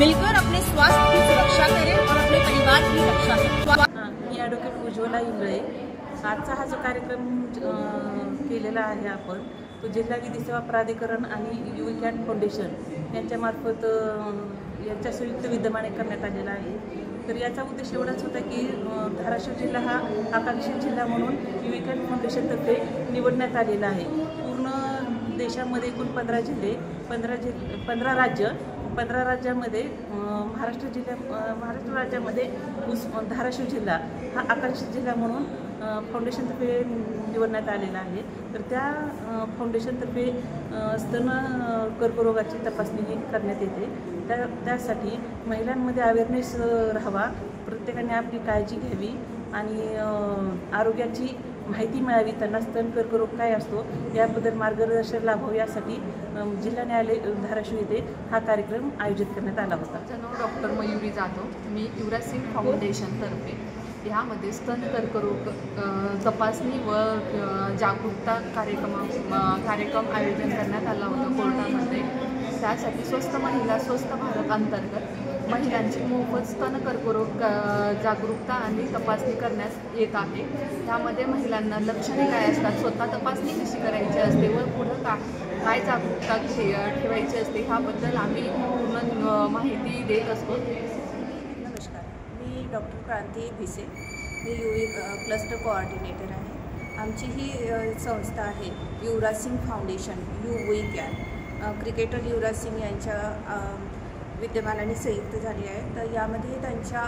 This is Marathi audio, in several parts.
मिलकर अपने स्वास्थ्य की सुरक्षा करें और अपने परिवार की रक्षा करें। मी ॲडव्होकेट उज्ज्वला इंगळे। आजचा हा जो कार्यक्रम केलेला आहे आपण तो जिल्हा विधी सेवा प्राधिकरण आणि युविकॅन फाउंडेशन यांच्यामार्फत यांच्या संयुक्त विद्यमाने करण्यात आलेला आहे। तर याचा उद्देश एवढाच होता की धाराशिव जिल्हा हा आकांक्षित जिल्हा म्हणून युविकॅन फाउंडेशनतर्फे निवडण्यात आलेला आहे। पूर्ण देशामध्ये एकूण 15 जिल्हे 15 राज्यामध्ये महाराष्ट्र राज्यामध्ये धाराशिव जिल्हा हा आकांक्षित जिल्हा म्हणून फाउंडेशनतर्फे निवडण्यात आलेला आहे। तर त्या फाउंडेशनतर्फे स्तन कर्करोगाची तपासणी करण्यात येते। त्यासाठी महिलांमध्ये अवेअरनेस राहावा, प्रत्येकाने आपली काळजी घ्यावी आणि आरोग्याची माहिती मिळावी, त्यांना स्तन कर्करोग काय असतो याबद्दल मार्गदर्शन लाभावे यासाठी जिल्हा न्यायालय धाराशिव येथे हा कार्यक्रम आयोजित करण्यात आला होता। माझं नाव डॉक्टर मयुरी जाधव। मी युवराजसिंग फाउंडेशनतर्फे ह्यामध्ये स्तन कर्करोग तपासणी व जागरूकता कार्यक्रम आयोजन करण्यात आला होता कोर्टामध्ये। त्यासाठी स्वस्थ महिला स्वस्थ भारत अंतर्गत महिलांची मोफत स्तन कर्करोग जागरूकता आणि तपासणी करण्यात येत आहे। त्यामध्ये महिलांना लक्षणे काय असतात, स्वतः तपासणी कशी करायची असते व पुढं काय जागरूकता ठेवायची असते ह्याबद्दल आम्ही पूर्ण माहिती देत असतो। नमस्कार, मी डॉक्टर क्रांती भिसे, मी युवी क्लस्टर कोऑर्डिनेटर आहे। आमची ही संस्था आहे युवराजसिंग फाउंडेशन युविकॅन, क्रिकेटर युवराज सिंग यांच्या विद्यमानाने संयुक्त झाली आहे। तर यामध्ये त्यांच्या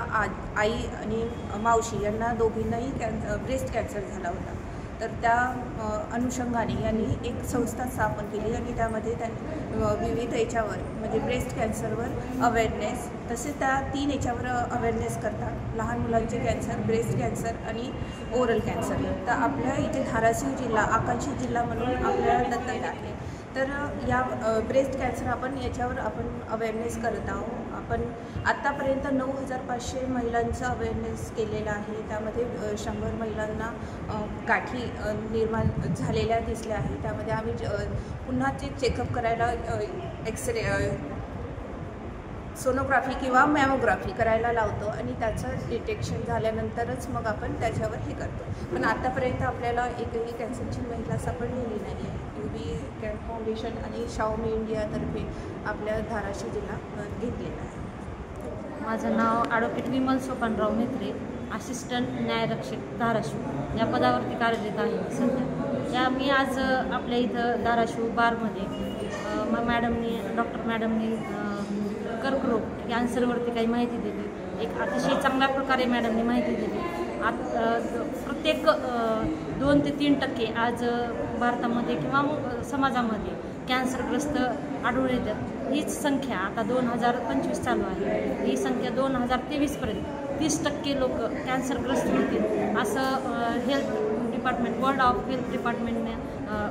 आई आणि मावशी यांना दोघींनाही ब्रेस्ट कॅन्सर झाला होता। तर त्या अनुषंगाने यांनी एक संस्था स्थापन केली आणि त्यामध्ये विविध याच्यावर म्हणजे ब्रेस्ट कॅन्सरवर अवेअरनेस, तसेच त्या 3 याच्यावर अवेअरनेस करतात, लहान मुलांचे कॅन्सर, ब्रेस्ट कॅन्सर आणि ओरल कॅन्सर। तर आपल्या इथे धाराशिव जिल्हा आकांक्षित जिल्हा म्हणून आपल्याला दत्तक आहे। तर या ब्रेस्ट कॅन्सर याच्यावर आपण अवेअरनेस करत आहोत। आपण आत्तापर्यंत 9500 महिलांचं अवेअरनेस केलेलं आहे। त्यामध्ये 100 महिलांना गाठी निर्माण झालेल्या दिसल्या आहे। त्यामध्ये आम्ही पुन्हा ते चेकअप करायला एक्सरे, सोनोग्राफी किंवा मॅमोग्राफी करायला लावतो आणि त्याचं डिटेक्शन झाल्यानंतरच मग आपण त्याच्यावर हे करतो। पण आतापर्यंत आपल्याला एकही कॅन्सरची महिला सापडलेली नाही आहे। युविकॅन फाउंडेशन आणि शाओमी इंडियातर्फे आपल्या धाराशिव जिल्हा घेतलेला आहे। माझं नाव ॲडव्होकेट विमल सोपानराव मेत्रे, असिस्टंट न्यायरक्षक धाराशिव या पदावरती कार्यरत आहे सध्या। मी आज आपल्या इथं धाराशिव बारमध्ये डॉक्टर मॅडमनी कर्करोग कॅन्सरवरती काही माहिती दिली। एक अतिशय चांगल्या प्रकारे मॅडमनी माहिती दिली। प्रत्येक 2 ते 3% आज भारतामध्ये किंवा समाजामध्ये कॅन्सरग्रस्त आढळून येतात। हीच संख्या आता 2025 चालू आहे, ही संख्या 2023पर्यंत 30% लोक कॅन्सरग्रस्त होतील असं health department, world of health डिपार्टमेंटने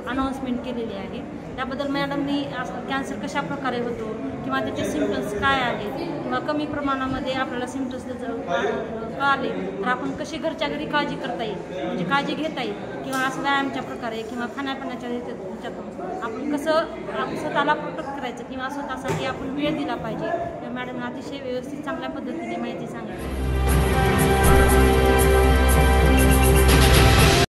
अनाऊन्समेंट केलेली आहे। त्याबद्दल मॅडमनी कॅन्सर कशा प्रकारे होतो किंवा त्याचे सिम्पटम्स काय आहेत किंवा कमी प्रमाणामध्ये आपल्याला सिम्पटम्स कळाले तर आपण कशी घरच्या घरी काळजी करता येईल, म्हणजे काळजी घेता येईल किंवा असं व्यायामाच्या प्रकारे किंवा खाण्यापिण्याच्या ह्याच्यातून आपण कसं स्वतःला प्रोटेक्ट करायचं किंवा स्वतःसाठी आपण वेळ दिला पाहिजे। मॅडमने अतिशय व्यवस्थित चांगल्या पद्धतीने माहिती सांगितली।